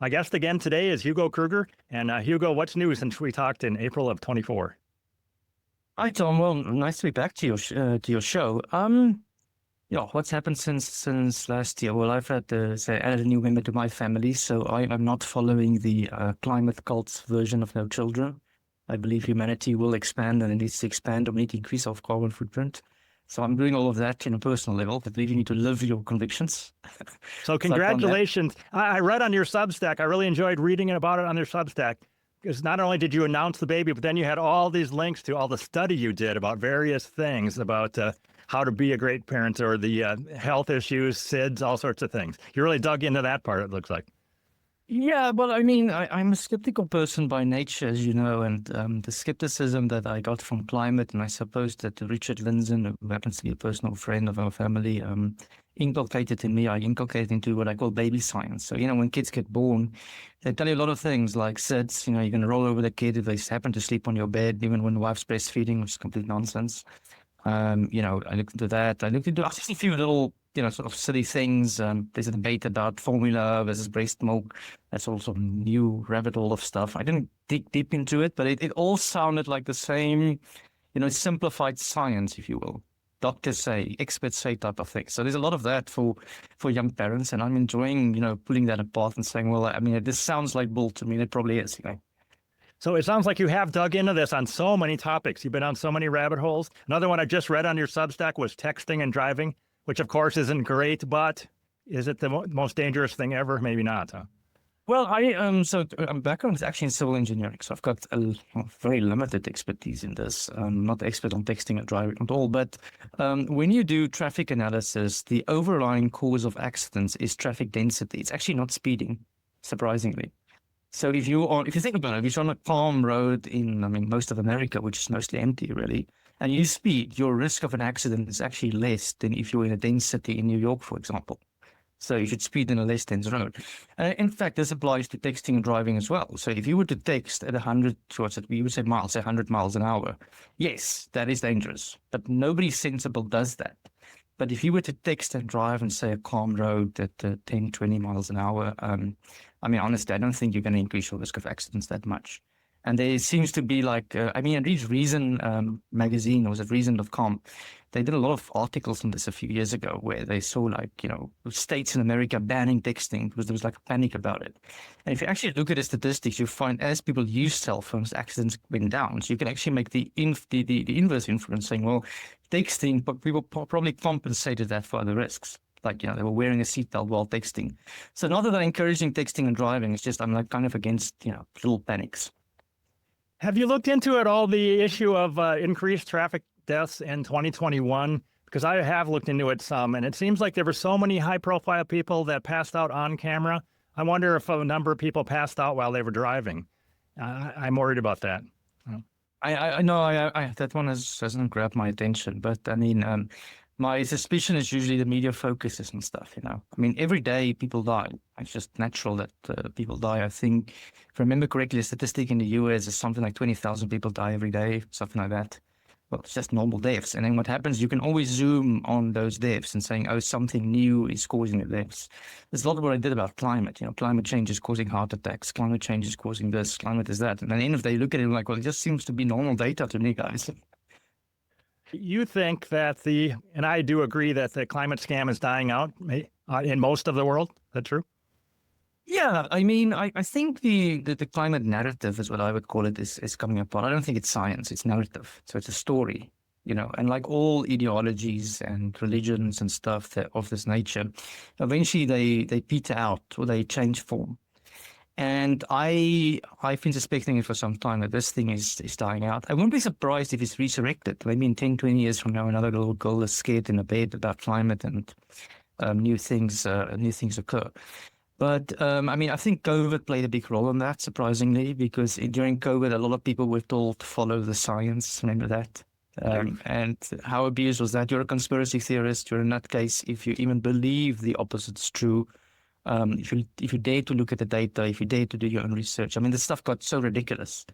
My guest again today is Hügo Krüger. And Hugo, what's new since we talked in April of 24? Hi, Tom. Well, nice to be back to your show. What's happened since last year? Well, I've had added a new member to my family, so I am not following the climate cult's version of no children. I believe humanity will expand and it needs to expand or we need to increase our carbon footprint. So I'm doing all of that in a personal level. I believe you need to live your convictions. So congratulations. I read on your Substack. I really enjoyed reading about it on your Substack, because not only did you announce the baby, but then you had all these links to all the study you did about various things about how to be a great parent or the health issues, SIDS, all sorts of things. You really dug into that part, it looks like. Yeah, well, I mean, I'm a skeptical person by nature, as you know, and the skepticism that I got from climate, and I suppose that Richard Lindzen, who happens to be a personal friend of our family, inculcated in me, I inculcated into what I call baby science. So, when kids get born, they tell you a lot of things like SIDS, you're going to roll over the kid if they happen to sleep on your bed, even when the wife's breastfeeding, which is complete nonsense. I looked into that. I looked into just a few little, sort of silly things. There's a debate about formula versus breast milk. That's also a new rabbit hole of stuff. I didn't dig deep into it, but it all sounded like the same, simplified science, if you will. Doctors say, experts say type of thing. So there's a lot of that for young parents, and I'm enjoying, pulling that apart and saying, well, I mean, this sounds like bull to me. It probably is, So it sounds like you have dug into this on so many topics. You've been on so many rabbit holes. Another one I just read on your Substack was texting and driving, which of course isn't great, but is it the most dangerous thing ever? Maybe not, huh? Well, my background is actually in civil engineering, so I've got a very limited expertise in this. I'm not expert on texting and driving at all, but when you do traffic analysis, the overlying cause of accidents is traffic density. It's actually not speeding, surprisingly. So if you think about it, if you're on a calm road in, most of America, which is mostly empty, really, and you speed, your risk of an accident is actually less than if you're in a dense city in New York, for example. So you should speed in a less dense road. In fact, this applies to texting and driving as well. So if you were to text at 100, we would say miles, 100 miles an hour, yes, that is dangerous. But nobody sensible does that. But if you were to text and drive and say a calm road at 10, 20 miles an hour, honestly, I don't think you're going to increase your risk of accidents that much. And there seems to be I read Reason magazine, or was it Reason.com? They did a lot of articles on this a few years ago where they saw states in America banning texting because there was a panic about it. And if you actually look at the statistics, you find as people use cell phones, accidents went down. So you can actually make the inverse inference saying, well, texting, but people probably compensated that for other risks. They were wearing a seatbelt while texting. So not that I'm encouraging texting and driving, it's just I'm kind of against, little panics. Have you looked into it all, the issue of increased traffic deaths in 2021? Because I have looked into it some, and it seems like there were so many high-profile people that passed out on camera. I wonder if a number of people passed out while they were driving. I'm worried about that. I know that one hasn't grabbed my attention, but my suspicion is usually the media focuses and stuff, every day people die. It's just natural that people die. I think, if I remember correctly, the statistic in the US is something like 20,000 people die every day, something like that. Well, it's just normal deaths. And then what happens, you can always zoom on those deaths and saying, oh, something new is causing the deaths. There's a lot of what I did about climate. Climate change is causing heart attacks. Climate change is causing this. Climate is that. And at the end of the day, you look at it well, it just seems to be normal data to me, guys. You think that and I do agree that the climate scam is dying out in most of the world. Is that true? Yeah, I think the climate narrative is what I would call it is coming apart. I don't think it's science, it's narrative. So it's a story, and like all ideologies and religions and stuff that of this nature, eventually they peter out or they change form. And I've been suspecting it for some time that this thing is dying out. I wouldn't be surprised if it's resurrected. Maybe in 10, 20 years from now, another little girl is scared in a bed about climate and new things occur. But I think COVID played a big role in that, surprisingly, because during COVID, a lot of people were told to follow the science. Remember that? And how abused was that? You're a conspiracy theorist. You're a nutcase if you even believe the opposite's true. If you dare to look at the data, if you dare to do your own research. This stuff got so ridiculous.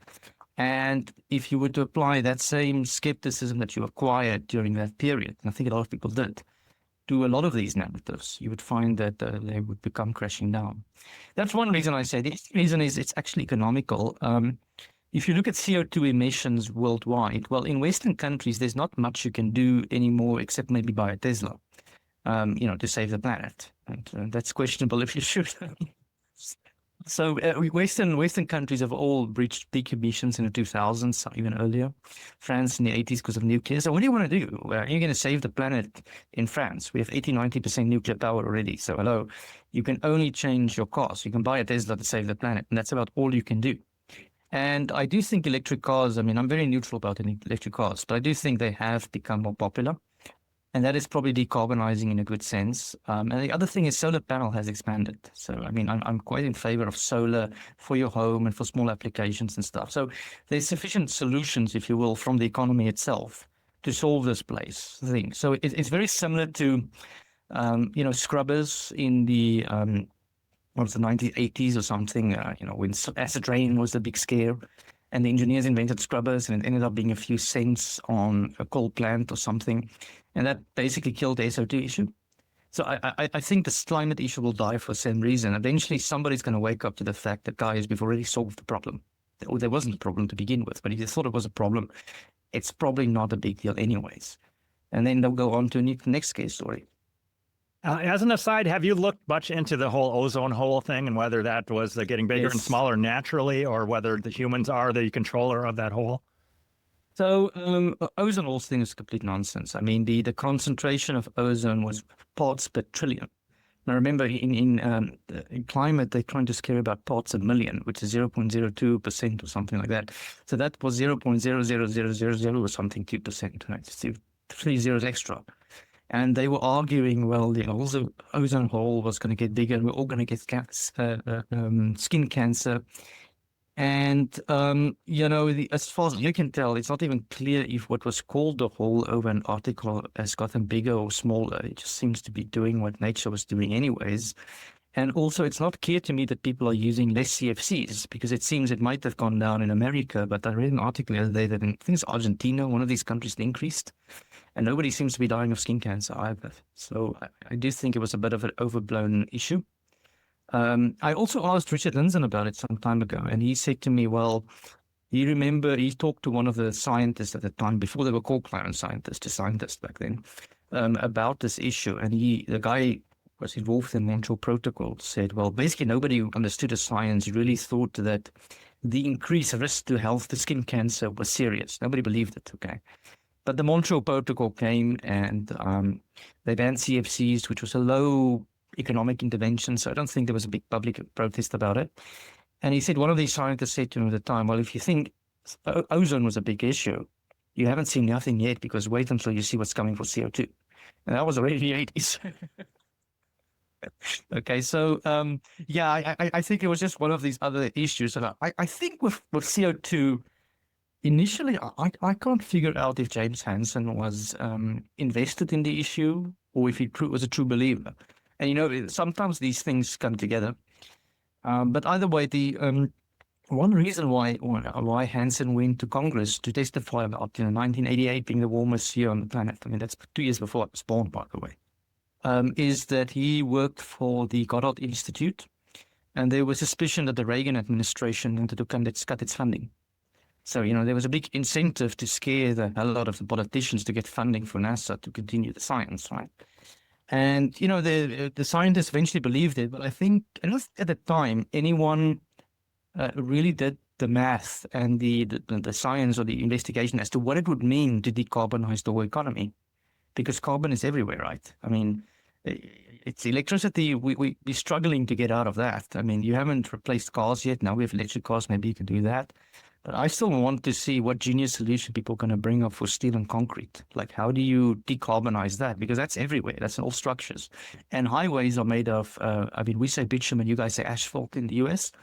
And if you were to apply that same skepticism that you acquired during that period, and I think a lot of people did, to a lot of these narratives, you would find that they would become crashing down. That's one reason I say. The reason is it's actually economical. If you look at CO2 emissions worldwide, well, in Western countries, there's not much you can do anymore except maybe buy a Tesla, to save the planet. And that's questionable if you should. So Western countries have all reached peak emissions in the 2000s, even earlier. France in the 80s because of nuclear. So what do you want to do? Well, you're going to save the planet in France. We have 80-90% nuclear power already. So hello, you can only change your cars. You can buy a Tesla to save the planet, and that's about all you can do. And I do think electric cars, I'm very neutral about electric cars, but I do think they have become more popular. And that is probably decarbonizing in a good sense. And the other thing is solar panel has expanded. So, I'm quite in favor of solar for your home and for small applications and stuff. So there's sufficient solutions, if you will, from the economy itself to solve this thing. So it's very similar to, scrubbers in the, the 1980s or something, when acid rain was the big scare. And the engineers invented scrubbers, and it ended up being a few cents on a coal plant or something. And that basically killed the SO2 issue. So I think this climate issue will die for the same reason. Eventually, somebody's going to wake up to the fact that, guys, we've already solved the problem. There wasn't a problem to begin with, but if you thought it was a problem, it's probably not a big deal anyways. And then they'll go on to the next case story. As an aside, have you looked much into the whole ozone hole thing and whether that was getting bigger and smaller naturally, or whether the humans are the controller of that hole? So ozone hole thing is complete nonsense. The concentration of ozone was parts per trillion. Now remember, in climate, they're trying to scare about parts a million, which is 0.02% or something like that. So that was 0.00000 or something 2%, right? So 3 zeros extra. And they were arguing, well, the ozone hole was going to get bigger and we're all going to get skin cancer. And, as far as you can tell, it's not even clear if what was called the hole over an article has gotten bigger or smaller. It just seems to be doing what nature was doing anyways. And also, it's not clear to me that people are using less CFCs, because it seems it might have gone down in America. But I read an article the other day that I think it's Argentina, one of these countries, increased. And nobody seems to be dying of skin cancer either. So I do think it was a bit of an overblown issue. I also asked Richard Lindzen about it some time ago, and he said to me, well, he talked to one of the scientists at the time, before they were called climate scientists, a scientist back then, about this issue. And the guy was involved in the Montreal Protocol said, well, basically nobody who understood the science really thought that the increased risk to health, to skin cancer, was serious. Nobody believed it, okay? But the Montreal Protocol came and they banned CFCs, which was a low economic intervention. So I don't think there was a big public protest about it. And he said, one of these scientists said to him at the time, well, if you think ozone was a big issue, you haven't seen nothing yet, because wait until you see what's coming for CO2. And that was already in the 80s. Okay, so I think it was just one of these other issues. And I think with CO2, initially, I can't figure out if James Hansen was invested in the issue or if he was a true believer. And, sometimes these things come together. But either way, the one reason why Hansen went to Congress to testify about 1988 being the warmest year on the planet, that's 2 years before I was born, by the way, is that he worked for the Goddard Institute, and there was suspicion that the Reagan administration wanted to cut its funding. So, there was a big incentive to scare the hell out of the politicians to get funding for NASA to continue the science, right? And, the scientists eventually believed it, but I think at the time, anyone really did the math and the science or the investigation as to what it would mean to decarbonize the whole economy, because carbon is everywhere, right? It's electricity. We're struggling to get out of that. You haven't replaced cars yet. Now we have electric cars. Maybe you can do that. But I still want to see what genius solution people are going to bring up for steel and concrete. Like, how do you decarbonize that? Because that's everywhere. That's in all structures. And highways are made of, we say bitumen, you guys say asphalt in the US.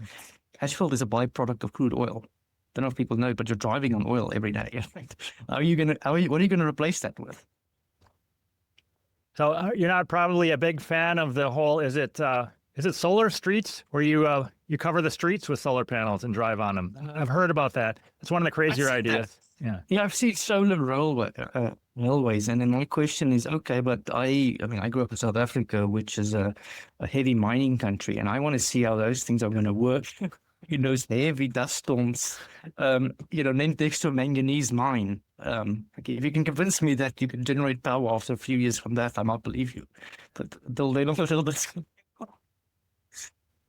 Asphalt is a byproduct of crude oil. Don't know if people know, but you're driving on oil every day. What are you going to replace that with? So you're not probably a big fan of the whole, is it Is it solar streets where you cover the streets with solar panels and drive on them? I've heard about that. It's one of the crazier ideas. Yeah. Yeah, I've seen solar railways, and then my question is, okay, but I mean, I grew up in South Africa, which is a heavy mining country, and I want to see how those things are going to work in those heavy dust storms, next to a manganese mine. Okay, if you can convince me that you can generate power after a few years from that, I might believe you. But they'll not a little bit.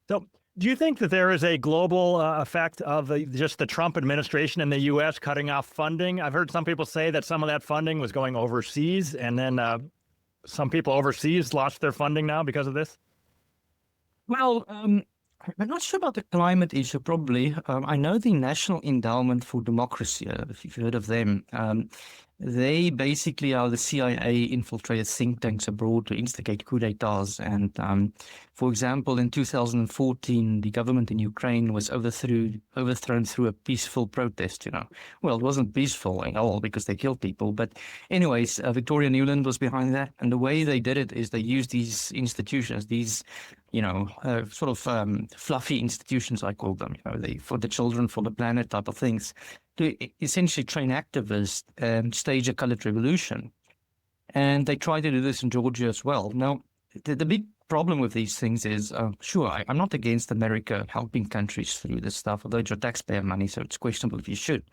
So, do you think that there is a global effect of just the Trump administration in the U.S. cutting off funding? I've heard some people say that some of that funding was going overseas, and then some people overseas lost their funding now because of this. Well, I'm not sure about the climate issue, probably. I know the National Endowment for Democracy, if you've heard of them. They basically are the CIA infiltrated think tanks abroad to instigate coup d'etats. And for example, in 2014, the government in Ukraine was overthrown through a peaceful protest, Well, it wasn't peaceful at all because they killed people. But anyways, Victoria Nuland was behind that. And the way they did it is they used these institutions, these sort of fluffy institutions, I call them, they for the children, for the planet type of things, to essentially train activists and stage a colored revolution. And they try to do this in Georgia as well. Now, the big problem with these things is, sure, I'm not against America helping countries through this stuff, although it's your taxpayer money, so it's questionable if you should.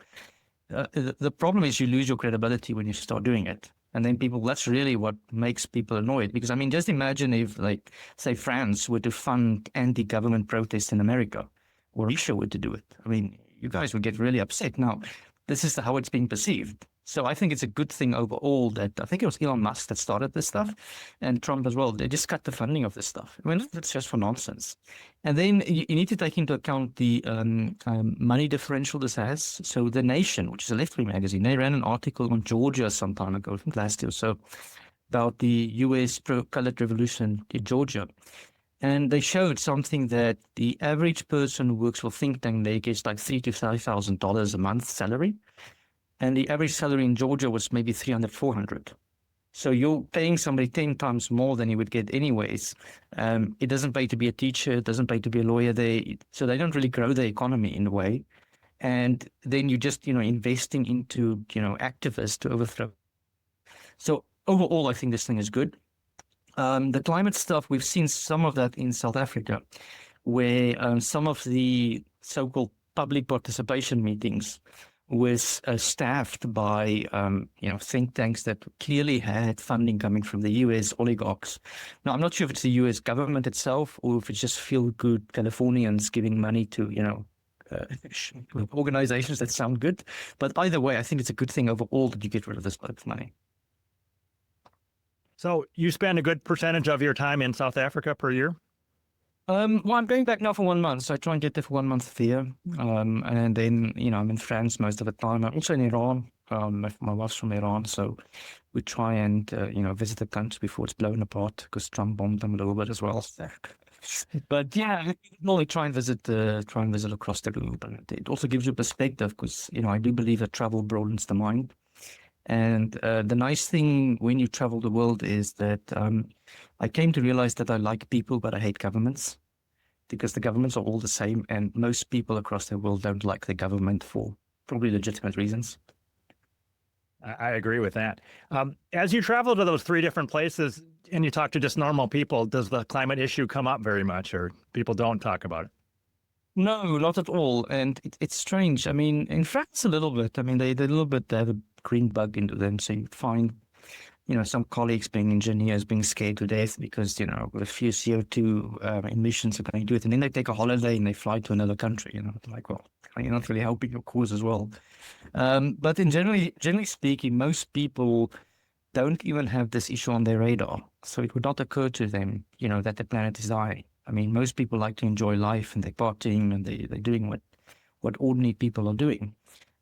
The problem is you lose your credibility when you start doing it. And then that's really what makes people annoyed. Because, I mean, just imagine if, like, say, France were to fund anti-government protests in America, or Russia were to do it. I mean, you guys would get really upset. Now, this is how it's being perceived. So I think it's a good thing overall that I think it was Elon Musk that started this stuff, and Trump as well. They just cut the funding of this stuff. I mean, that's just for nonsense. And then you need to take into account the money differential this has. So The Nation, which is a left-wing magazine, they ran an article on Georgia some time ago, I think last year or so, about the U.S. pro-colored revolution in Georgia. And they showed something that the average person who works for think tank, they gets like $3,000 to $5,000 a month salary. And the average salary in Georgia was maybe $300, $400. So you're paying somebody 10 times more than you would get anyways. It doesn't pay to be a teacher. It doesn't pay to be a lawyer. So they don't really grow the economy in a way. And then you just, investing into, activists to overthrow. So overall, I think this thing is good. The climate stuff, we've seen some of that in South Africa, where some of the so-called public participation meetings was staffed by, think tanks that clearly had funding coming from the U.S. oligarchs. Now, I'm not sure if it's the U.S. government itself or if it's just feel-good Californians giving money to, organizations that sound good. But either way, I think it's a good thing overall that you get rid of this money. So you spend a good percentage of your time in South Africa per year? Well, I'm going back now for 1 month, so I try and get there for 1 month a year. And then, I'm in France most of the time. I'm also in Iran. My wife's from Iran, so we try and, visit the country before it's blown apart because Trump bombed them a little bit as well. But yeah, normally try and visit across the globe. And it also gives you perspective because, I do believe that travel broadens the mind. And the nice thing when you travel the world is that I came to realize that I like people, but I hate governments because the governments are all the same. And most people across the world don't like the government for probably legitimate reasons. I agree with that. As you travel to those 3 different places and you talk to just normal people, does the climate issue come up very much or people don't talk about it? No, not at all. And it's strange. I mean, in France, a little bit. I mean, they have a green bug into them. So you find, some colleagues being engineers being scared to death because, with a few CO2 emissions are going to do it. And then they take a holiday and they fly to another country, like, well, you're not really helping your cause as well. But generally speaking, most people don't even have this issue on their radar. So it would not occur to them, that the planet is dying. I mean, most people like to enjoy life and they're partying and they're doing what ordinary people are doing.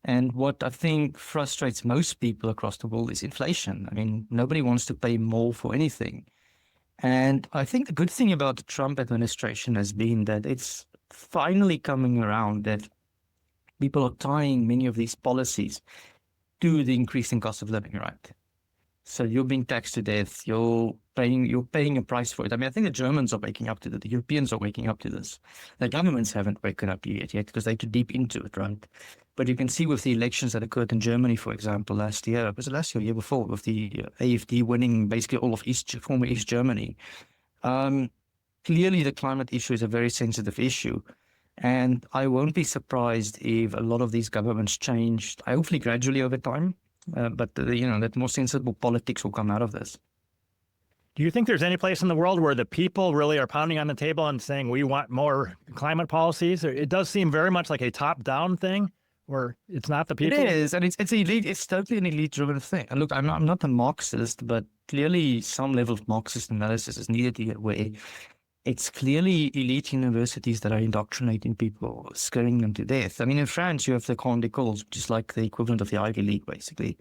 And what I think frustrates most people across the world is inflation. I mean, nobody wants to pay more for anything. And I think the good thing about the Trump administration has been that it's finally coming around that people are tying many of these policies to the increasing cost of living, right? So you're being taxed to death. You're paying a price for it. I mean, I think the Germans are waking up to this. The Europeans are waking up to this. The governments haven't woken up yet because they're too deep into it, right? But you can see with the elections that occurred in Germany, for example, last year, was it last year, year before, with the AfD winning basically all of former East Germany. Clearly, the climate issue is a very sensitive issue. And I won't be surprised if a lot of these governments changed, hopefully gradually over time. But that more sensible politics will come out of this. Do you think there's any place in the world where the people really are pounding on the table and saying we want more climate policies? It does seem very much like a top-down thing, where it's not the people. It is, and it's elite. It's totally an elite-driven thing. And look, I'm not a Marxist, but clearly some level of Marxist analysis is needed here, where it's clearly elite universities that are indoctrinating people, scaring them to death. I mean, in France, you have the Grande Écoles, which is like the equivalent of the Ivy League, basically.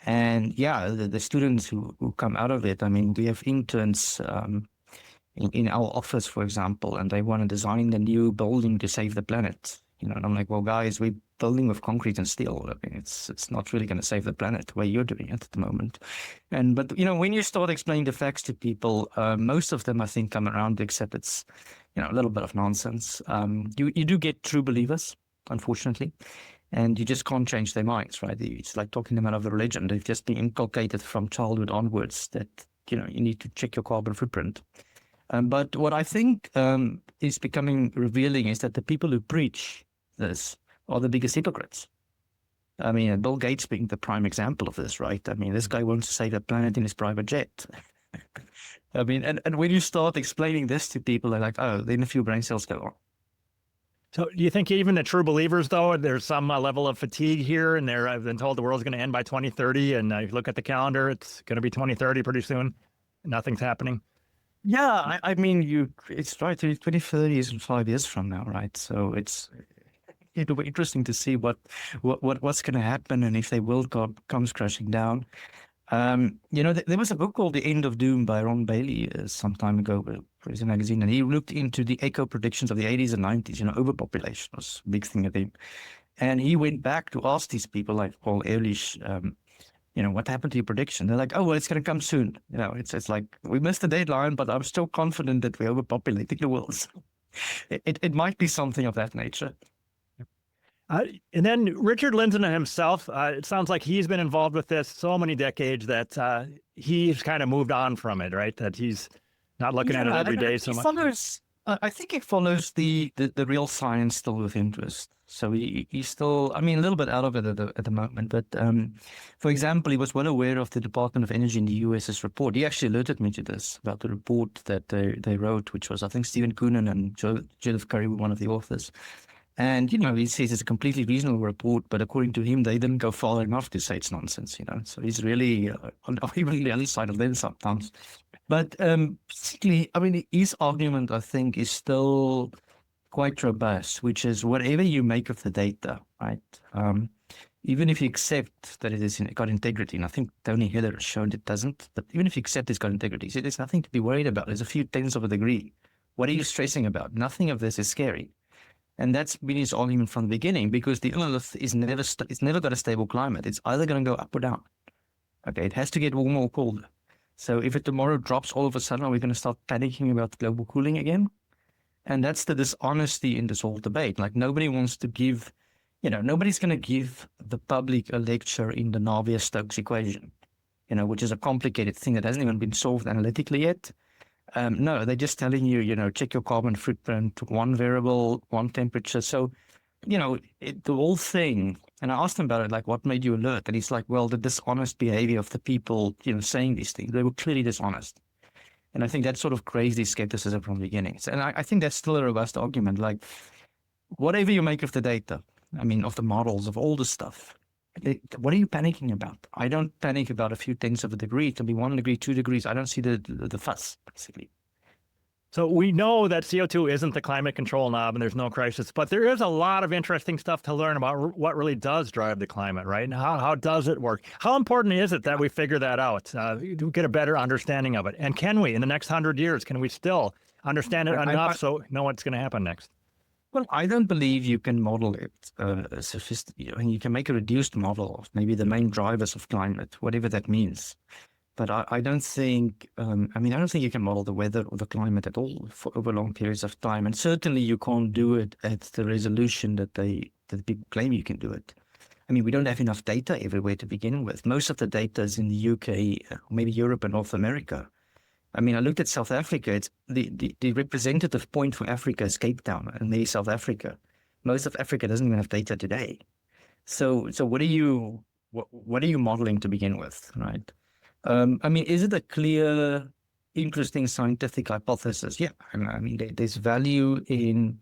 And yeah, the students who come out of it, I mean, we have interns in our office, for example, and they want to design a new building to save the planet. And I'm like, well, guys, we're building with concrete and steel. I mean, it's not really going to save the planet the way you're doing it at the moment. But when you start explaining the facts to people, most of them, I think, come around to accept it's, a little bit of nonsense. You do get true believers, unfortunately, and you just can't change their minds, right? It's like talking them out of the religion. They've just been inculcated from childhood onwards that, you need to check your carbon footprint. But what I think is becoming revealing is that the people who preach this are the biggest hypocrites. I mean, Bill Gates being the prime example of this, right? I mean, this guy wants to save the planet in his private jet. I mean, and when you start explaining this to people, they're like, oh, then a few brain cells go on. So do you think even the true believers, though, there's some level of fatigue here, and I've been told the world's going to end by 2030, and if you look at the calendar, it's going to be 2030 pretty soon. Nothing's happening. Yeah, I mean, it's right. 2030 is 5 years from now, right? So it'll be interesting to see what's going to happen, and if the world comes crashing down. There was a book called The End of Doom by Ron Bailey some time ago, for his magazine, and he looked into the echo predictions of the 80s and 90s. Overpopulation was a big thing at them, and he went back to ask these people like Paul Ehrlich, what happened to your prediction? They're like, oh, well, it's going to come soon. It's like, we missed the deadline, but I'm still confident that we're overpopulating the world. So it might be something of that nature. And then Richard Lindzen himself, it sounds like he's been involved with this so many decades that he's kind of moved on from it, right? That he's not looking at it every day so much. I think he follows the real science still with interest. So he's still, I mean, a little bit out of it at the moment. But for example, he was well aware of the Department of Energy in the US's report. He actually alerted me to this about the report that they wrote, which was, I think, Stephen Koonin and Joseph Curry were one of the authors. And, he says it's a completely reasonable report, but according to him, they didn't go far enough to say it's nonsense, So he's really even the other side of them sometimes. But basically, I mean, his argument, I think, is still quite robust, which is whatever you make of the data, right? Even if you accept that it has got integrity, and I think Tony Heller has shown it doesn't, but even if you accept it's got integrity, so there's nothing to be worried about. There's a few tenths of a degree. What are you stressing about? Nothing of this is scary. And that's been his argument from the beginning, because the Earth is it's never got a stable climate. It's either going to go up or down. Okay, it has to get warmer or colder. So if it tomorrow drops all of a sudden, are we going to start panicking about global cooling again? And that's the dishonesty in this whole debate. Like, nobody wants to give, nobody's going to give the public a lecture in the Navier-Stokes equation, which is a complicated thing that hasn't even been solved analytically yet. No, they're just telling you, check your carbon footprint, one variable, one temperature. So, the whole thing, and I asked him about it, like, what made you alert? And he's like, well, the dishonest behavior of the people, saying these things, they were clearly dishonest. And I think that sort of crazed his skepticism from the beginning. And I think that's still a robust argument. Like, whatever you make of the data, I mean, of the models, of all the stuff, what are you panicking about? I don't panic about a few tenths of a degree. It can be 1 degree, 2 degrees. I don't see the fuss, basically. So we know that CO2 isn't the climate control knob and there's no crisis, but there is a lot of interesting stuff to learn about what really does drive the climate, right? And how does it work? How important is it that we figure that out, to get a better understanding of it? And can we, in the next 100 years, can we still understand it enough so know what's going to happen next? Well, I don't believe you can model it you can make a reduced model of maybe the main drivers of climate, whatever that means. But I don't think, I don't think you can model the weather or the climate at all for over long periods of time. And certainly you can't do it at the resolution that people claim you can do it. I mean, we don't have enough data everywhere to begin with. Most of the data is in the UK, maybe Europe and North America. I mean, I looked at South Africa. It's the representative point for Africa is Cape Town and maybe South Africa. Most of Africa doesn't even have data today. So what are you modeling to begin with, right? I mean, is it a clear, interesting scientific hypothesis? Yeah. I mean, there's value in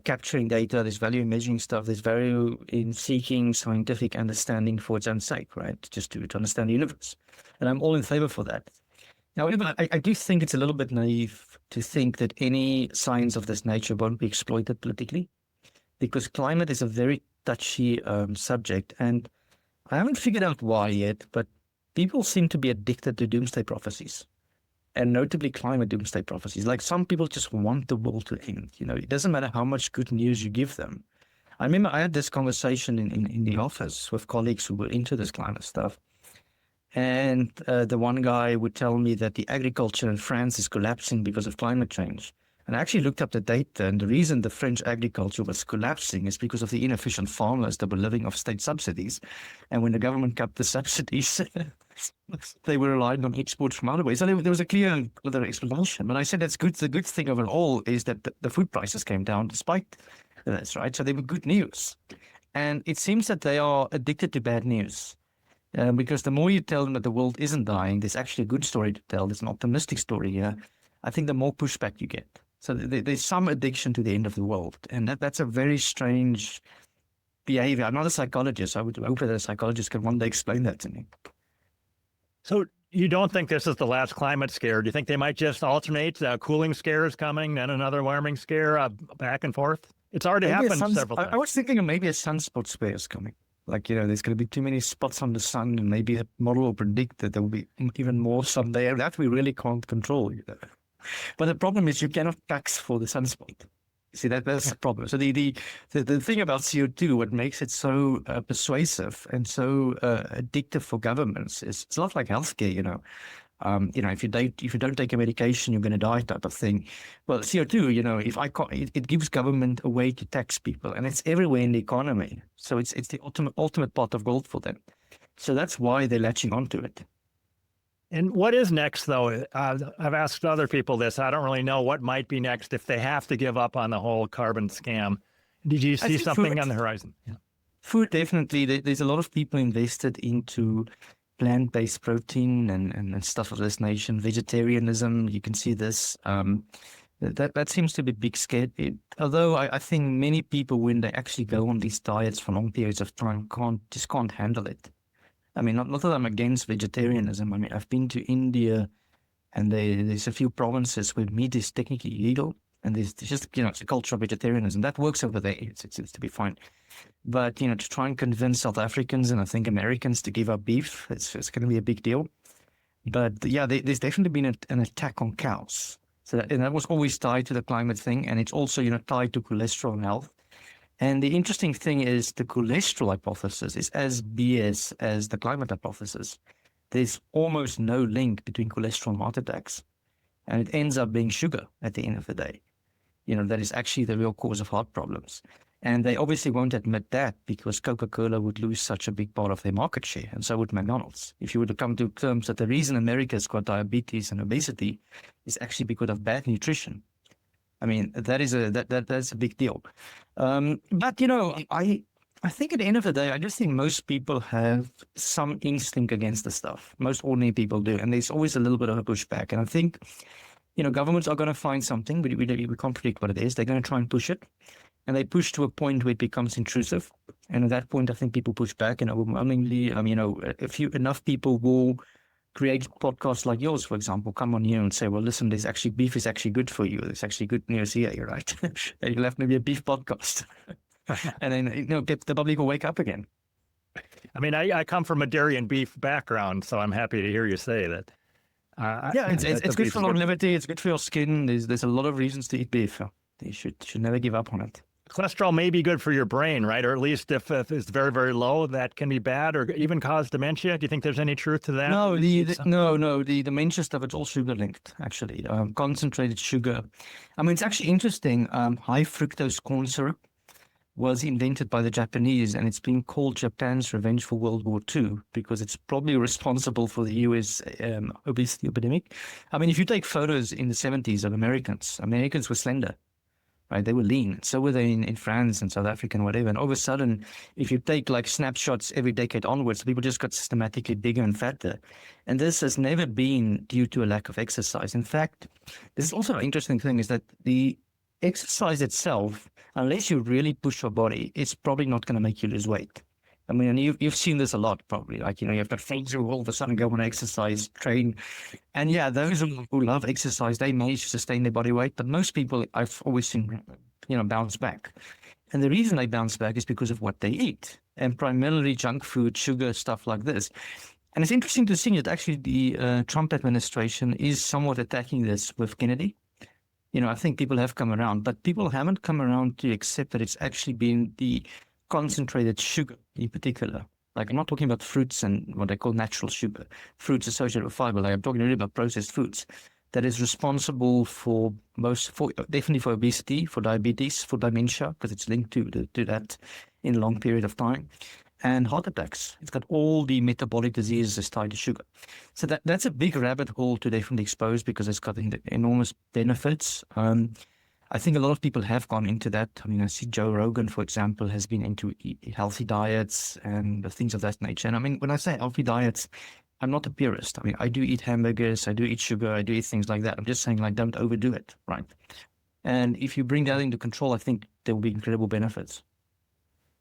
capturing data, there's value in measuring stuff, there's value in seeking scientific understanding for its own sake, right? Just to understand the universe. And I'm all in favor for that. However, I do think it's a little bit naive to think that any science of this nature won't be exploited politically, because climate is a very touchy subject. And I haven't figured out why yet, but people seem to be addicted to doomsday prophecies, and notably climate doomsday prophecies. Like, some people just want the world to end. You know, it doesn't matter how much good news you give them. I remember I had this conversation in the office with colleagues who were into this climate stuff. And the one guy would tell me that the agriculture in France is collapsing because of climate change. And I actually looked up the data, and the reason the French agriculture was collapsing is because of the inefficient farmers that were living off state subsidies. And when the government cut the subsidies, they were relying on exports from other ways. So there was a clear other explanation. But I said that's good. The good thing of it all is that the food prices came down despite this, right? So they were good news. And it seems that they are addicted to bad news. Because the more you tell them that the world isn't dying, there's actually a good story to tell. There's an optimistic story here. I think the more pushback you get. So there's some addiction to the end of the world. And that's a very strange behavior. I'm not a psychologist. I would hope that a psychologist can one day explain that to me. So you don't think this is the last climate scare? Do you think they might just alternate? Cooling scare is coming, then another warming scare, back and forth? It's already happened several times. I was thinking maybe a sunspot scare is coming. Like, you know, there's going to be too many spots on the sun, and maybe a model will predict that there will be even more someday. That we really can't control. You know? But the problem is you cannot tax for the sunspot. See, that's the problem. So the thing about CO2, what makes it so persuasive and so addictive for governments is it's not like healthcare, you know. If you don't take a medication, you're going to die, type of thing. Well, CO2, you know, it gives government a way to tax people, and it's everywhere in the economy. So it's the ultimate pot of gold for them. So that's why they're latching onto it. And what is next, though? I've asked other people this. I don't really know what might be next if they have to give up on the whole carbon scam. Did you see something on the horizon? Yeah. Food, definitely. There's a lot of people invested into plant-based protein and stuff of this nation. Vegetarianism, you can see this. That seems to be big scare. Although I think many people, when they actually go on these diets for long periods of time, can't handle it. I mean, not that I'm against vegetarianism. I mean, I've been to India, and there's a few provinces where meat is technically illegal, and there's just, you know, it's a culture of vegetarianism that works over there. It's to be fine. But, you know, to try and convince South Africans and I think Americans to give up beef, it's going to be a big deal. But yeah, there's definitely been an attack on cows. So that was always tied to the climate thing, and it's also, you know, tied to cholesterol and health. And the interesting thing is the cholesterol hypothesis is as BS as the climate hypothesis. There's almost no link between cholesterol and heart attacks. And it ends up being sugar at the end of the day. You know, that is actually the real cause of heart problems. And they obviously won't admit that, because Coca-Cola would lose such a big part of their market share, and so would McDonald's. If you were to come to terms that the reason America's got diabetes and obesity is actually because of bad nutrition. I mean, that's a big deal. But, you know, I think at the end of the day, I just think most people have some instinct against the stuff. Most ordinary people do. And there's always a little bit of a pushback. And I think, you know, governments are going to find something. We can't predict what it is. They're going to try and push it. And they push to a point where it becomes intrusive. And at that point, I think people push back. And overwhelmingly, enough people will create podcasts like yours, for example, come on here and say, well, listen, beef is actually good for you. There's actually good news here, you're right. And you'll have maybe a beef podcast. And then, you know, get the public will wake up again. I mean, I come from a dairy and beef background, so I'm happy to hear you say that. It's good for longevity. It's good for your skin. There's a lot of reasons to eat beef. You should never give up on it. cholesterol may be good for your brain, right? Or at least if it's very, very low, that can be bad or even cause dementia. Do you think there's any truth to that? No, the dementia stuff, it's all sugar linked, actually. Concentrated sugar. I mean, it's actually interesting. High fructose corn syrup was invented by the Japanese, and it's been called Japan's revenge for World War II because it's probably responsible for the US obesity epidemic. I mean, if you take photos in the 70s of Americans were slender, right? They were lean. So were they in France and South Africa and whatever. And all of a sudden, if you take like snapshots every decade onwards, people just got systematically bigger and fatter. And this has never been due to a lack of exercise. In fact, this is also an interesting thing is that the exercise itself, unless you really push your body, it's probably not going to make you lose weight. I mean, and you've seen this a lot probably. Like, you've got friends who all of a sudden go on exercise, train. And yeah, those who love exercise, they manage to sustain their body weight. But most people I've always seen, bounce back. And the reason they bounce back is because of what they eat, and primarily junk food, sugar, stuff like this. And it's interesting to see that actually the Trump administration is somewhat attacking this with Kennedy. I think people have come around, but people haven't come around to accept that it's actually been the concentrated sugar in particular. Like, I'm not talking about fruits and what they call natural sugar, fruits associated with fiber. Like, I'm talking really about processed foods that is responsible for definitely for obesity, for diabetes, for dementia, because it's linked to that in a long period of time, and heart attacks. It's got all the metabolic diseases tied to sugar. So that's a big rabbit hole to definitely expose because it's got enormous benefits. I think a lot of people have gone into that. I mean, I see Joe Rogan, for example, has been into healthy diets and things of that nature. And I mean, when I say healthy diets, I'm not a purist. I mean, I do eat hamburgers, I do eat sugar, I do eat things like that. I'm just saying, like, don't overdo it, right? And if you bring that into control, I think there will be incredible benefits.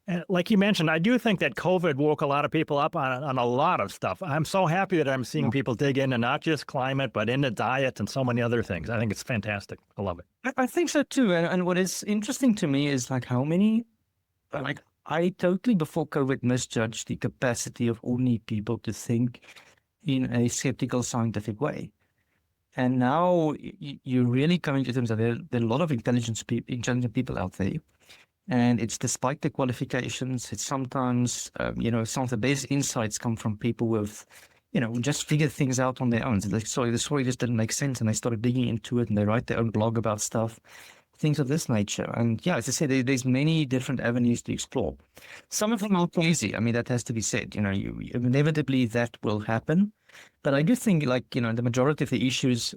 And like you mentioned, I do think that COVID woke a lot of people up on a lot of stuff. I'm so happy that I'm seeing people dig into not just climate, but into diet and so many other things. I think it's fantastic. I love it. I think so too. And what is interesting to me is like how many, like, I totally before COVID misjudged the capacity of ordinary people to think in a skeptical, scientific way. And now you're really coming to terms that there are a lot of intelligent people out there. And it's despite the qualifications, it's sometimes, some of the best insights come from people with, just figured things out on their own. So like, sorry, the story just didn't make sense. And they started digging into it and they write their own blog about stuff, things of this nature. And yeah, as I said, there's many different avenues to explore. Some of them are crazy. I mean, that has to be said, inevitably that will happen. But I do think the majority of the issues,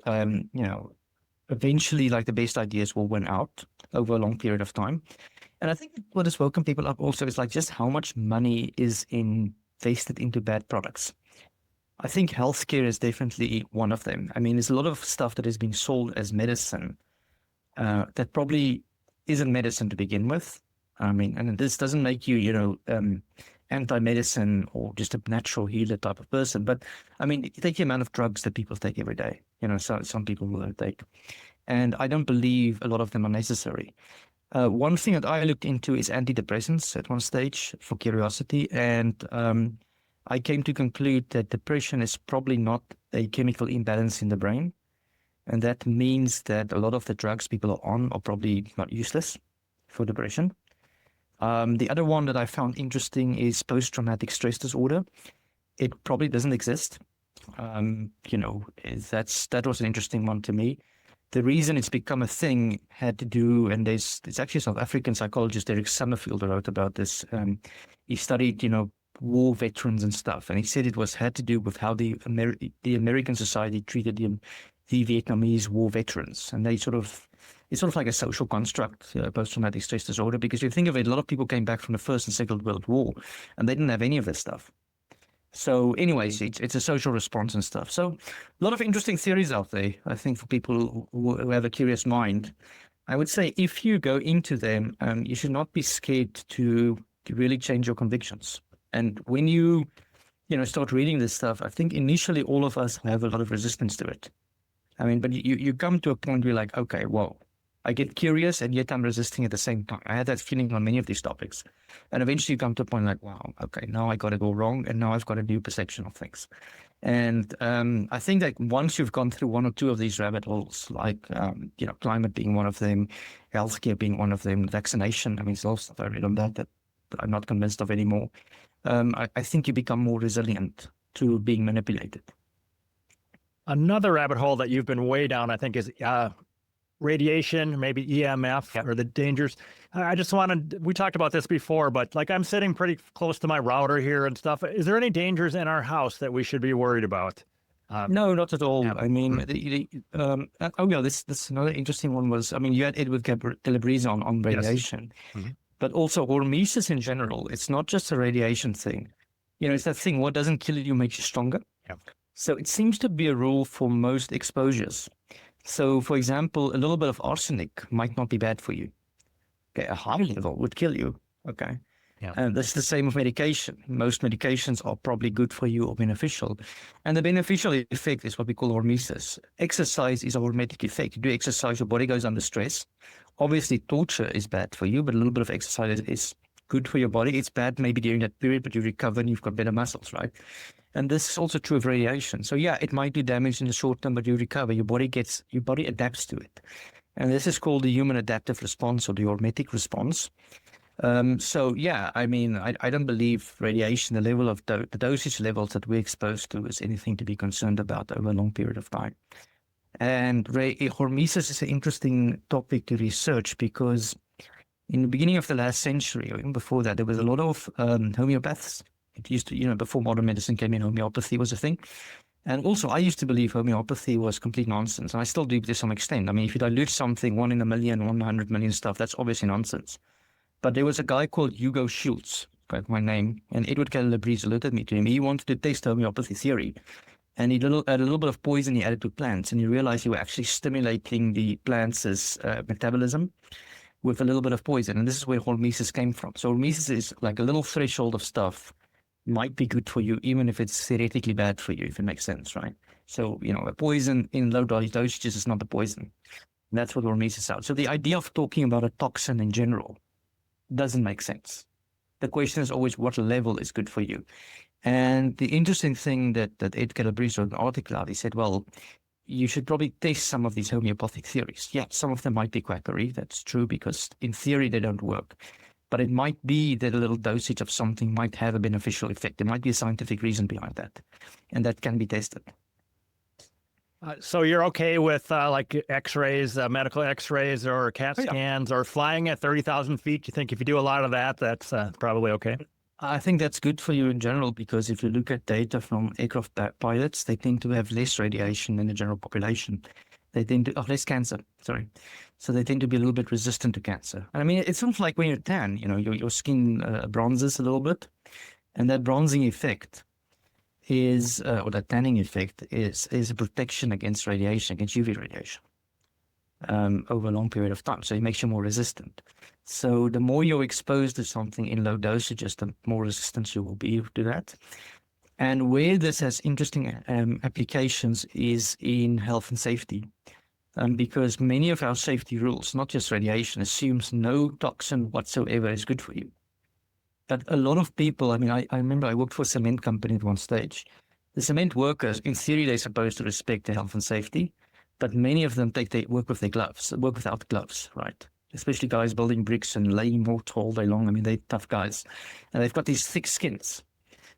eventually like the best ideas will win out over a long period of time. And I think what has woken people up also is like just how much money is invested into bad products. I think healthcare is definitely one of them. I mean, there's a lot of stuff that is being sold as medicine that probably isn't medicine to begin with. I mean, and this doesn't make you, anti-medicine or just a natural healer type of person. But I mean, you take the amount of drugs that people take every day. So some people will take. And I don't believe a lot of them are necessary. One thing that I looked into is antidepressants at one stage for curiosity. And I came to conclude that depression is probably not a chemical imbalance in the brain. And that means that a lot of the drugs people are on are probably not useless for depression. The other one that I found interesting is post-traumatic stress disorder. It probably doesn't exist. That was an interesting one to me. The reason it's become a thing had to do, and it's actually a South African psychologist, Eric Summerfield, who wrote about this. He studied, war veterans and stuff, and he said it had to do with how the American society treated the Vietnamese war veterans, and it's sort of like a social construct, post-traumatic stress disorder, because you think of it, a lot of people came back from the First and Second World War, and they didn't have any of this stuff. So anyways, it's a social response and stuff. So a lot of interesting theories out there, I think, for people who have a curious mind. I would say if you go into them, you should not be scared to really change your convictions. And when you start reading this stuff, I think initially all of us have a lot of resistance to it. I mean, but you come to a point where you're like, okay, well, I get curious and yet I'm resisting at the same time. I had that feeling on many of these topics. And eventually you come to a point like, wow, okay, now I got to go wrong. And now I've got a new perception of things. And I think that once you've gone through one or two of these rabbit holes, like, climate being one of them, healthcare being one of them, vaccination, I mean, there's also stuff I read on that I'm not convinced of anymore. I think you become more resilient to being manipulated. Another rabbit hole that you've been way down, I think, is radiation, maybe EMF, or the dangers. I just wanted, we talked about this before, but like I'm sitting pretty close to my router here and stuff. Is there any dangers in our house that we should be worried about? No, not at all. I mean, this another interesting one was, I mean, you had Edward Calabrese on radiation, but also Hormesis in general. It's not just a radiation thing. It's that thing, what doesn't kill you makes you stronger. Yeah. So it seems to be a rule for most exposures. So, for example, a little bit of arsenic might not be bad for you. Okay, a high level would kill you. Okay. Yeah. And that's the same with medication. Most medications are probably good for you or beneficial. And the beneficial effect is what we call hormesis. Exercise is a hormetic effect. You do exercise, your body goes under stress. Obviously, torture is bad for you, but a little bit of exercise is good for your body. It's bad maybe during that period, but you recover and you've got better muscles, right? And this is also true of radiation. So yeah, it might be damaged in the short term, but you recover. Your body adapts to it. And this is called the human adaptive response or the hormetic response. So yeah, I mean, I don't believe radiation, the level of the dosage levels that we're exposed to is anything to be concerned about over a long period of time. And hormesis is an interesting topic to research because in the beginning of the last century, or even before that, there was a lot of homeopaths. It used to, before modern medicine came in, homeopathy was a thing. And also, I used to believe homeopathy was complete nonsense. And I still do to some extent. I mean, if you dilute something, 1 in a million, 1 in 100 million stuff, that's obviously nonsense. But there was a guy called Hugo Schultz, like my name, and Edward Calabrese alerted me to him. He wanted to test homeopathy theory. And he added a little bit of poison he added to plants. And he realized you were actually stimulating the plants' metabolism with a little bit of poison. And this is where hormesis came from. So hormesis is like a little threshold of stuff might be good for you, even if it's theoretically bad for you, if it makes sense, right? So, a poison in low dosages is not a poison. And that's what hormesis is out. So the idea of talking about a toxin in general doesn't make sense. The question is always what level is good for you. And the interesting thing that Ed Calabrese wrote an article out, he said, well, you should probably test some of these homeopathic theories. Yeah, some of them might be quackery. That's true because in theory they don't work. But it might be that a little dosage of something might have a beneficial effect. There might be a scientific reason behind that. And that can be tested. So you're okay with like x-rays, medical x-rays or CAT scans or flying at 30,000 feet? You think if you do a lot of that, that's probably okay? I think that's good for you in general because if you look at data from aircraft pilots, they tend to have less radiation than the general population. They tend to less cancer, sorry. So they tend to be a little bit resistant to cancer. And I mean, it's sort of like when you're tan, your skin bronzes a little bit. And that bronzing effect is, or that tanning effect is a protection against radiation, against UV radiation over a long period of time. So it makes you more resistant. So the more you're exposed to something in low dosages, the more resistance you will be to that. And where this has interesting applications is in health and safety. Because many of our safety rules, not just radiation, assumes no toxin whatsoever is good for you. But a lot of people, I mean, I remember I worked for a cement company at one stage. The cement workers, in theory, they're supposed to respect their health and safety, but many of them they work with their gloves, work without gloves, right? Especially guys building bricks and laying mortar all day long. I mean, they're tough guys. And they've got these thick skins.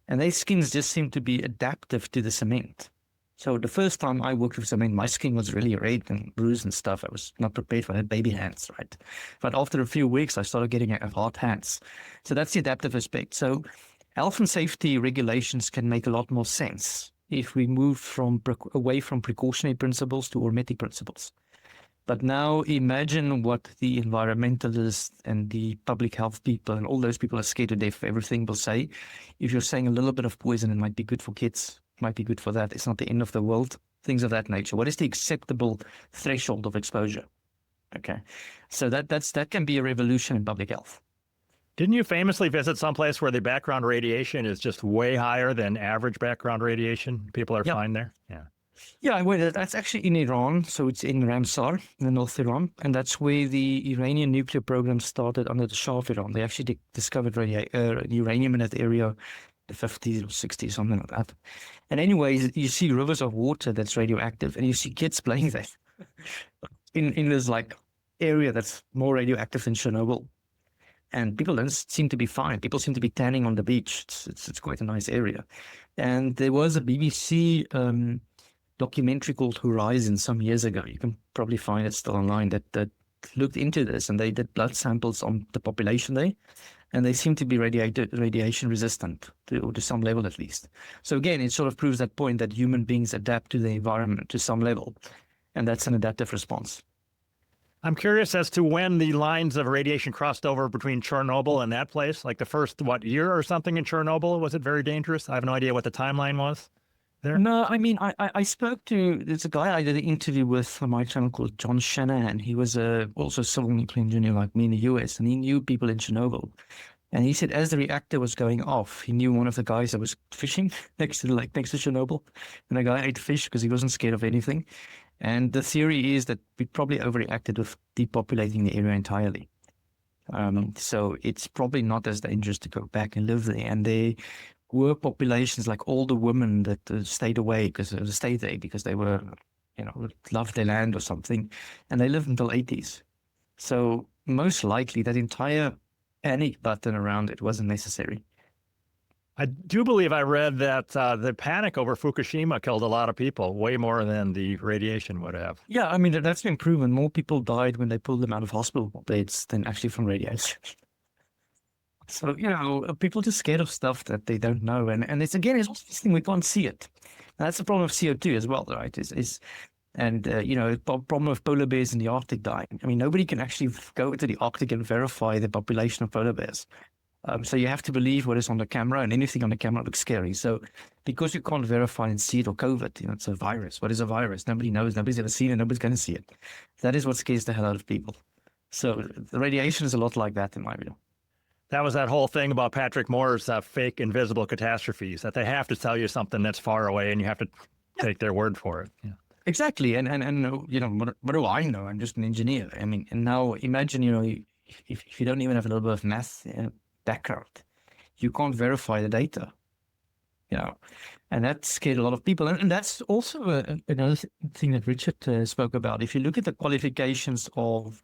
And their skins just seem to be adaptive to the cement. So the first time I worked with cement, my skin was really red and bruised and stuff. I was not prepared for that, baby hands, right? But after a few weeks, I started getting hard hands. So that's the adaptive aspect. So health and safety regulations can make a lot more sense if we move away from precautionary principles to hormetic principles. But now imagine what the environmentalists and the public health people and all those people are scared to death of everything will say. If you're saying a little bit of poison, it might be good for kids, might be good for that. It's not the end of the world, things of that nature. What is the acceptable threshold of exposure? Okay, so that can be a revolution in public health. Didn't you famously visit someplace where the background radiation is just way higher than average background radiation? People are fine there? Yeah. Yeah, well, that's actually in Iran. So it's in Ramsar, in the North Iran. And that's where the Iranian nuclear program started under the Shah of Iran. They actually discovered uranium in that area, the 50s or 60s, something like that. And anyways, you see rivers of water that's radioactive, and you see kids playing there in this like area that's more radioactive than Chernobyl. And people don't seem to be fine. People seem to be tanning on the beach. It's quite a nice area. And there was a BBC documentary called Horizon some years ago. You can probably find it still online that looked into this, and they did blood samples on the population there, and they seem to be radiation resistant to some level at least. So again, it sort of proves that point that human beings adapt to the environment to some level, and that's an adaptive response. I'm curious as to when the lines of radiation crossed over between Chernobyl and that place, like the first, year or something in Chernobyl? Was it very dangerous? I have no idea what the timeline was there. No, I mean, I spoke to, there's a guy I did an interview with on my channel called John Shanahan. He was also a civil nuclear engineer like me in the US, and he knew people in Chernobyl. And he said as the reactor was going off, he knew one of the guys that was fishing next to Chernobyl. And the guy ate fish because he wasn't scared of anything. And the theory is that we probably overreacted with depopulating the area entirely. So it's probably not as dangerous to go back and live there. And there were populations like older women that stayed away stayed there because they were, loved their land or something. And they lived until 80s. So most likely that entire panic button around it wasn't necessary. I do believe I read that the panic over Fukushima killed a lot of people, way more than the radiation would have. Yeah, I mean, that's been proven. More people died when they pulled them out of hospital beds than actually from radiation. So, people just scared of stuff that they don't know. And it's also this thing, we can't see it. And that's the problem of CO2 as well, right? Problem of polar bears in the Arctic dying. I mean, nobody can actually go into the Arctic and verify the population of polar bears. So you have to believe what is on the camera, and anything on the camera looks scary. So because you can't verify and see it, or COVID, it's a virus. What is a virus? Nobody knows. Nobody's ever seen it. Nobody's going to see it. That is what scares the hell out of people. So the radiation is a lot like that in my view. That was that whole thing about Patrick Moore's fake invisible catastrophes, that they have to tell you something that's far away and you have to take their word for it. Yeah. Exactly. And what do I know? I'm just an engineer. I mean, and now imagine, if you don't even have a little bit of math background, you can't verify the data, and that scared a lot of people. And that's also another thing that Richard spoke about. If you look at the qualifications of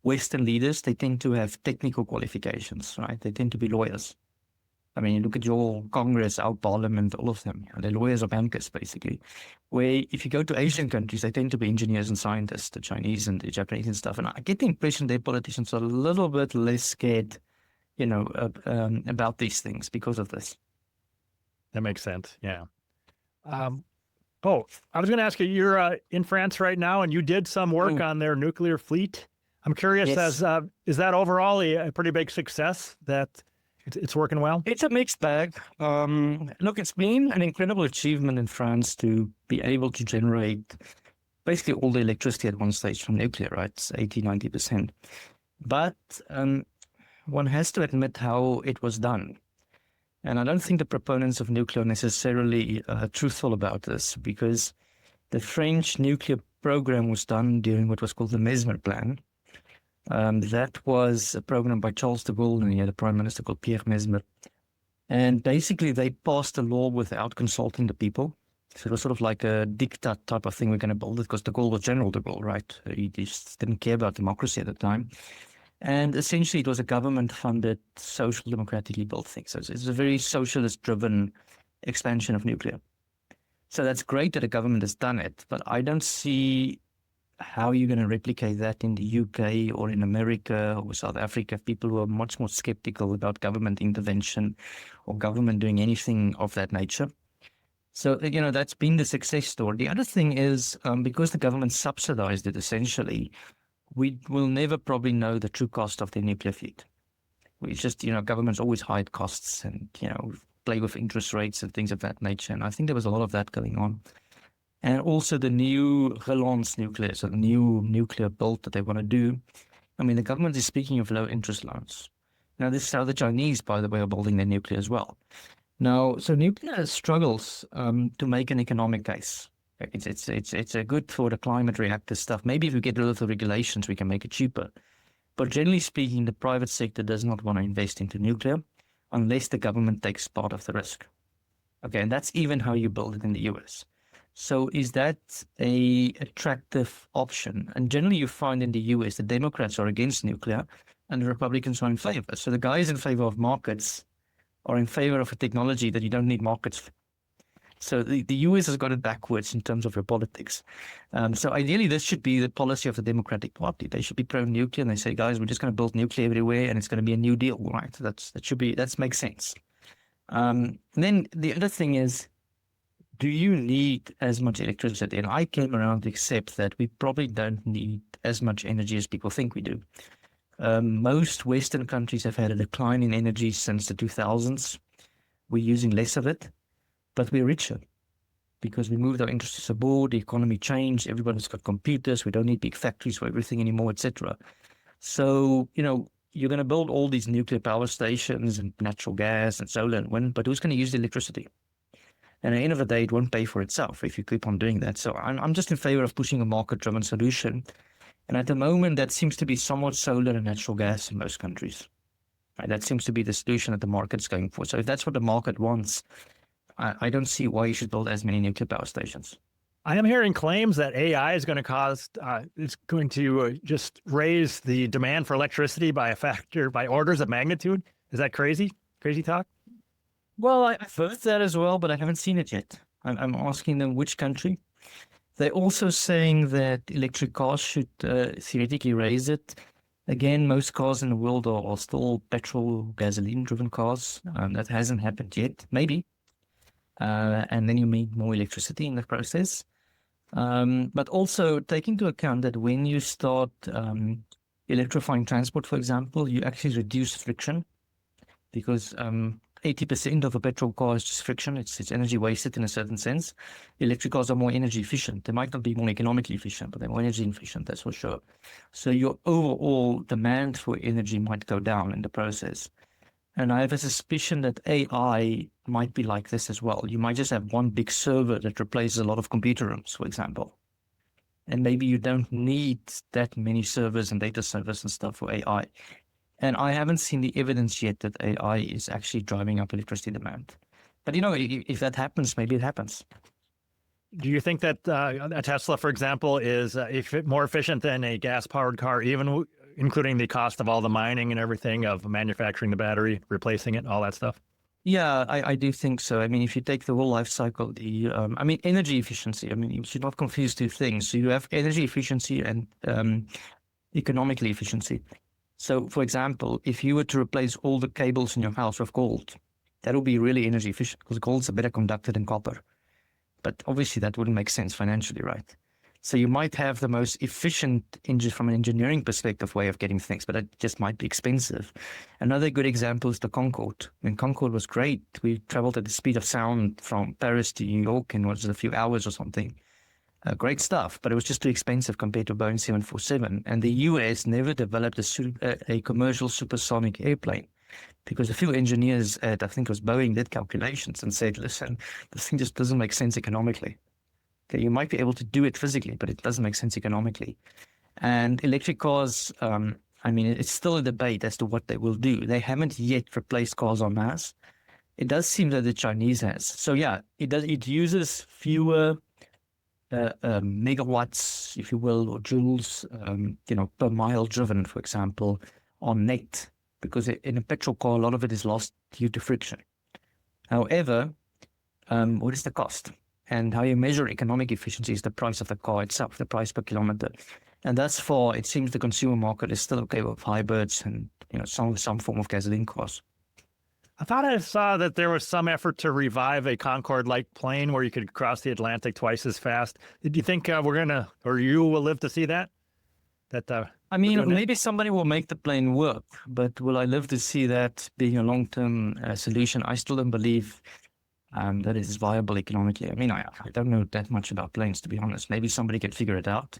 Western leaders, they tend to have technical qualifications, right? They tend to be lawyers. I mean, you look at your Congress, our parliament, all of them, they're lawyers or bankers, basically. Where if you go to Asian countries, they tend to be engineers and scientists, the Chinese and the Japanese and stuff. And I get the impression their politicians are a little bit less scared about these things because of this. That makes sense. Yeah. I was going to ask you, you're in France right now, and you did some work on their nuclear fleet. I'm curious, Yes. Is that overall a pretty big success, that it's working well? It's a mixed bag. Look, it's been an incredible achievement in France to be able to generate basically all the electricity at one stage from nuclear, right? It's 80-90%. But one has to admit how it was done. And I don't think the proponents of nuclear are necessarily truthful about this, because the French nuclear program was done during what was called the Mesmer Plan. That was a program by Charles de Gaulle, and he had a prime minister called Pierre Mesmer. And basically they passed a law without consulting the people. So it was sort of like a diktat type of thing. We're going to build it because de Gaulle was General de Gaulle, right? He just didn't care about democracy at the time. And essentially, it was a government-funded, social democratically built thing. So it's a very socialist-driven expansion of nuclear. So that's great that a government has done it, but I don't see how you're going to replicate that in the UK or in America or South Africa. People who are much more skeptical about government intervention or government doing anything of that nature. So, that's been the success story. The other thing is, because the government subsidized it essentially, we will never probably know the true cost of the nuclear fleet. We just, governments always hide costs and, play with interest rates and things of that nature. And I think there was a lot of that going on. And also the new relance nuclear, so the new nuclear build that they want to do. I mean, the government is speaking of low interest loans. Now, this is how the Chinese, by the way, are building their nuclear as well. Now, so nuclear struggles to make an economic case. It's a good for the climate reactor stuff. Maybe if we get a little regulations, we can make it cheaper. But generally speaking, the private sector does not want to invest into nuclear unless the government takes part of the risk. Okay, and that's even how you build it in the US. So is that a attractive option? And generally you find in the US, the Democrats are against nuclear and the Republicans are in favor. So the guys in favor of markets are in favor of a technology that you don't need markets for. So the US has got it backwards in terms of your politics. So ideally, this should be the policy of the Democratic Party. They should be pro-nuclear, and they say, guys, we're just going to build nuclear everywhere, and it's going to be a new deal, right? That makes sense. Then the other thing is, do you need as much electricity? And I came around to accept that we probably don't need as much energy as people think we do. Most Western countries have had a decline in energy since the 2000s. We're using less of it. But we're richer because we moved our industries abroad, the economy changed, everybody's got computers, we don't need big factories for everything anymore, etc. So, you're going to build all these nuclear power stations and natural gas and solar and wind, but who's going to use the electricity? And at the end of the day, it won't pay for itself if you keep on doing that. So I'm just in favor of pushing a market-driven solution. And at the moment, that seems to be somewhat solar and natural gas in most countries. Right? That seems to be the solution that the market's going for. So if that's what the market wants, I don't see why you should build as many nuclear power stations. I am hearing claims that AI is going to just raise the demand for electricity by orders of magnitude. Is that crazy? Crazy talk? Well, I've heard that as well, but I haven't seen it yet. I'm asking them which country. They're also saying that electric cars should theoretically raise it. Again, most cars in the world are still petrol, gasoline-driven cars. That hasn't happened yet. Maybe. And then you need more electricity in the process. But also take into account that when you start electrifying transport, for example, you actually reduce friction because 80% of a petrol car is just friction. It's energy wasted in a certain sense. Electric cars are more energy efficient. They might not be more economically efficient, but they're more energy efficient, that's for sure. So your overall demand for energy might go down in the process. And I have a suspicion that AI might be like this as well. You might just have one big server that replaces a lot of computer rooms, for example. And maybe you don't need that many servers and data servers and stuff for AI. And I haven't seen the evidence yet that AI is actually driving up electricity demand. But if that happens, maybe it happens. Do you think that a Tesla, for example, is more efficient than a gas-powered car, even including the cost of all the mining and everything of manufacturing the battery, replacing it, all that stuff? Yeah, I do think so. I mean, if you take the whole life cycle, energy efficiency, you should not confuse two things. So you have energy efficiency and economically efficiency. So, for example, if you were to replace all the cables in your house with gold, that would be really energy efficient because gold's a better conductor than copper. But obviously that wouldn't make sense financially, right? So you might have the most efficient from an engineering perspective way of getting things, but it just might be expensive. Another good example is the Concorde. Concorde was great. We traveled at the speed of sound from Paris to New York in a few hours or something. Great stuff, but it was just too expensive compared to Boeing 747. And the US never developed a commercial supersonic airplane because a few engineers at, I think it was Boeing, did calculations and said, listen, this thing just doesn't make sense economically. Okay, you might be able to do it physically, but it doesn't make sense economically. And electric cars, it's still a debate as to what they will do. They haven't yet replaced cars en masse. It does seem that the Chinese has. So yeah, it uses fewer megawatts, if you will, or joules, per mile driven, for example, on net, because in a petrol car, a lot of it is lost due to friction. However, what is the cost? And how you measure economic efficiency is the price of the car itself, the price per kilometer. And thus far, it seems the consumer market is still okay with hybrids and some form of gasoline cars. I thought I saw that there was some effort to revive a Concorde-like plane where you could cross the Atlantic twice as fast. Do you think you will live to see that? Maybe somebody will make the plane work, but will I live to see that being a long-term solution? I still don't believe that is viable economically. I don't know that much about planes, to be honest. Maybe somebody can figure it out.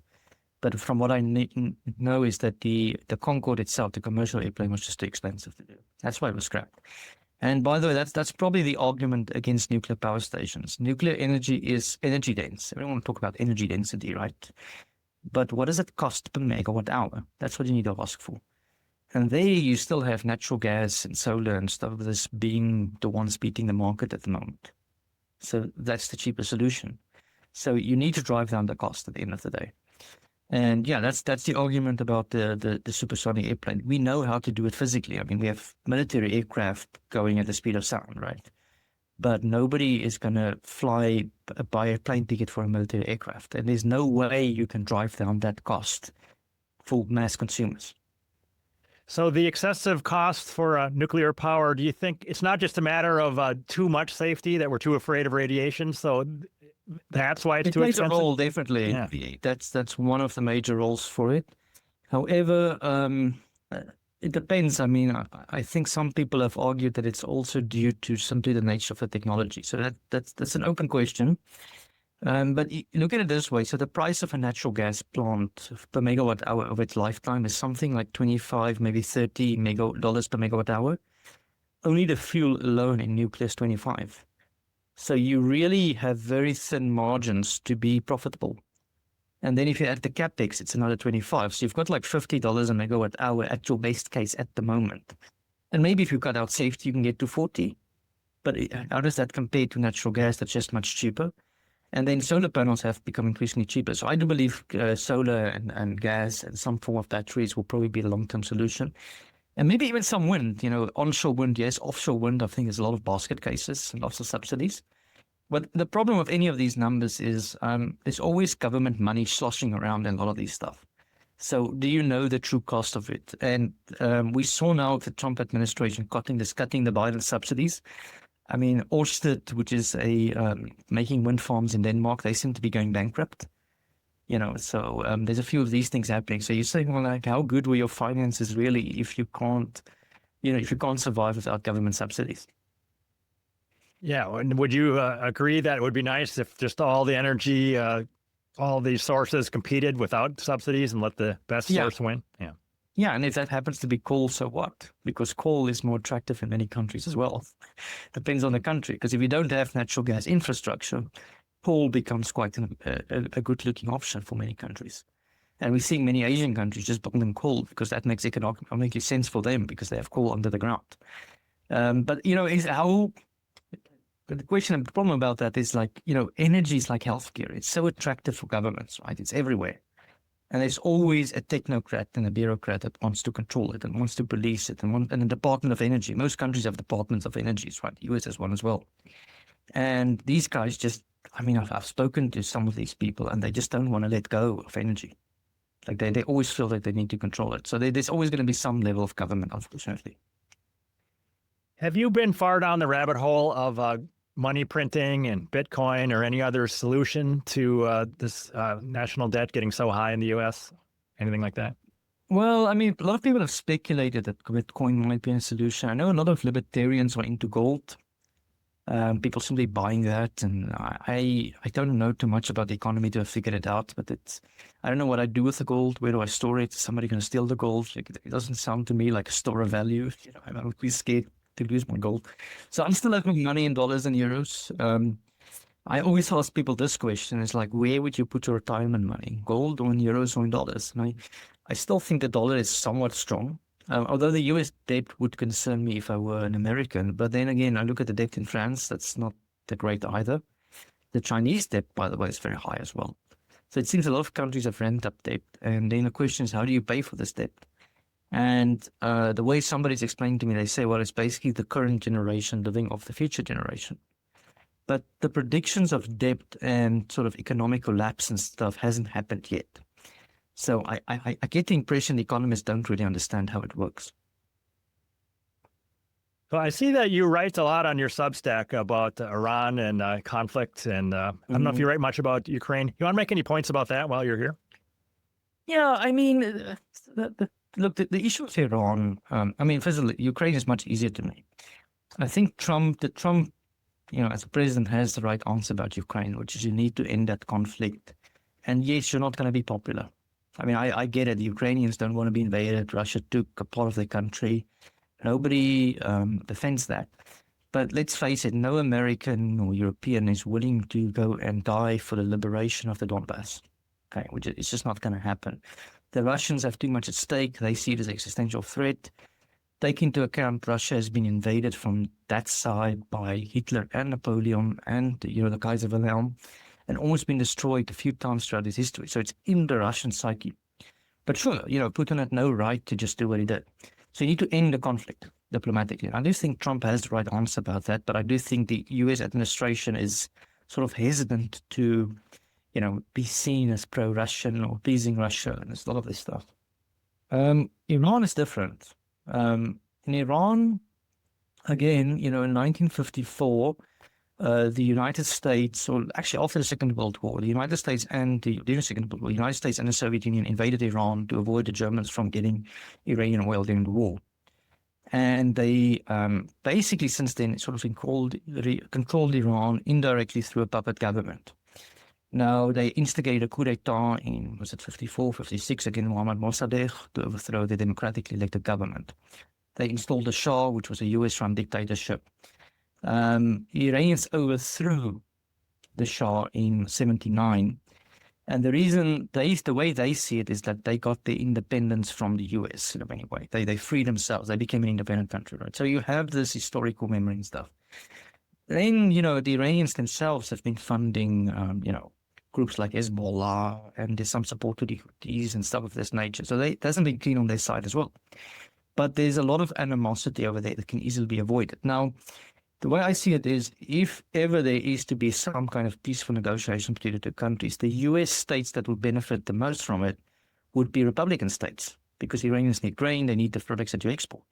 But from what I know is that the Concorde itself, the commercial airplane, was just too expensive to do. That's why it was scrapped. And by the way, that's probably the argument against nuclear power stations. Nuclear energy is energy dense. Everyone talk about energy density, right? But what does it cost per megawatt hour? That's what you need to ask for. And there you still have natural gas and solar and stuff that's being the ones beating the market at the moment. So that's the cheaper solution. So you need to drive down the cost at the end of the day. And yeah, that's the argument about the supersonic airplane. We know how to do it physically. I mean, we have military aircraft going at the speed of sound, right? But nobody is going to buy a plane ticket for a military aircraft. And there's no way you can drive down that cost for mass consumers. So the excessive cost for nuclear power, do you think it's not just a matter of too much safety, that we're too afraid of radiation? So that's why it's too expensive? It plays a role, definitely. Yeah. That's one of the major roles for it. However, it depends. I mean, I think some people have argued that it's also due to simply the nature of the technology. So that's an open question. But look at it this way. So the price of a natural gas plant per megawatt hour of its lifetime is something like 25, maybe $30 per megawatt hour. Only the fuel alone in nuclear is 25. So you really have very thin margins to be profitable. And then if you add the capex, it's another 25. So you've got like $50 a megawatt hour at your best case at the moment. And maybe if you cut out safety, you can get to 40. But how does that compare to natural gas that's just much cheaper? And then solar panels have become increasingly cheaper. So I do believe solar and gas and some form of batteries will probably be the long-term solution. And maybe even some wind, onshore wind, yes. Offshore wind, I think there's a lot of basket cases and lots of subsidies. But the problem with any of these numbers is there's always government money sloshing around in a lot of these stuff. So do you know the true cost of it? And we saw now the Trump administration cutting the Biden subsidies. I mean, Ørsted, which is making wind farms in Denmark, they seem to be going bankrupt. So there's a few of these things happening. So you're saying, well, like, how good were your finances really if you can't survive without government subsidies? Yeah, and would you agree that it would be nice if just all the energy, all these sources competed without subsidies and let the best source win? Yeah. Yeah, and if that happens to be coal, so what? Because coal is more attractive in many countries as well. Depends on the country. Because if you don't have natural gas infrastructure, coal becomes quite a good-looking option for many countries. And we're seeing many Asian countries just building coal because that makes economically sense for them because they have coal under the ground. But, the question and the problem about that is like, energy is like healthcare. It's so attractive for governments, right? It's everywhere. And there's always a technocrat and a bureaucrat that wants to control it and wants to police it and a Department of Energy. Most countries have departments of energy, right? The US has one as well. And these guys I've spoken to some of these people and they just don't want to let go of energy. Like they always feel that they need to control it. So there's always going to be some level of government, unfortunately. Have you been far down the rabbit hole of money printing and Bitcoin or any other solution to this national debt getting so high in the U.S.? Anything like that? Well, I mean, a lot of people have speculated that Bitcoin might be a solution. I know a lot of libertarians are into gold. People simply buying that. And I don't know too much about the economy to have figured it out, but I don't know what I do with the gold. Where do I store it? Is somebody going to steal the gold? It doesn't sound to me like a store of value. I'm always scared to lose my gold. So I'm still having money in dollars and euros. I always ask people this question. It's like, where would you put your retirement money? Gold or in euros or in dollars? And I still think the dollar is somewhat strong. Although the US debt would concern me if I were an American. But then again, I look at the debt in France. That's not that great either. The Chinese debt, by the way, is very high as well. So it seems a lot of countries have ramped up debt. And then the question is, how do you pay for this debt? And the way somebody's explained to me, they say, well, it's basically the current generation living off the future generation. But the predictions of debt and sort of economic collapse and stuff hasn't happened yet. So I get the impression the economists don't really understand how it works. So I see that you write a lot on your Substack about Iran and conflict. And I don't know if you write much about Ukraine. You want to make any points about that while you're here? Yeah, I mean, look, the issue with Iran, firstly, Ukraine is much easier to me. I think Trump, as a president, has the right answer about Ukraine, which is you need to end that conflict. And yes, you're not going to be popular. I mean, I get it. The Ukrainians don't want to be invaded. Russia took a part of their country. Nobody defends that. But let's face it, no American or European is willing to go and die for the liberation of the Donbass. Okay, which it's just not going to happen. The Russians have too much at stake. They see it as an existential threat. Take into account Russia has been invaded from that side by Hitler and Napoleon and the Kaiser Wilhelm, and almost been destroyed a few times throughout its history. So it's in the Russian psyche. But sure, Putin had no right to just do what he did. So you need to end the conflict diplomatically. I do think Trump has the right answer about that, but I do think the US administration is sort of hesitant to, be seen as pro-Russian or pleasing Russia, and there's a lot of this stuff. Iran is different. In Iran, again, in 1954, the United States, or actually after the Second World War, the United States and during the Second World War, the United States and the Soviet Union invaded Iran to avoid the Germans from getting Iranian oil during the war. And they basically since then sort of controlled Iran indirectly through a puppet government. Now, they instigated a coup d'etat in, 54, 56, against Mohammad Mossadegh to overthrow the democratically elected government. They installed a Shah, which was a US-run dictatorship. Iranians overthrew the Shah in 79. And the reason, the way they see it is that they got their independence from the US in a many way. They freed themselves. They became an independent country, right? So you have this historical memory and stuff. Then, the Iranians themselves have been funding, groups like Hezbollah, and there's some support to the Houthis and stuff of this nature. So it hasn't been clean on their side as well. But there's a lot of animosity over there that can easily be avoided. Now, the way I see it is, if ever there is to be some kind of peaceful negotiation between the two countries, the US states that would benefit the most from it would be Republican states, because Iranians need grain, they need the products that you export.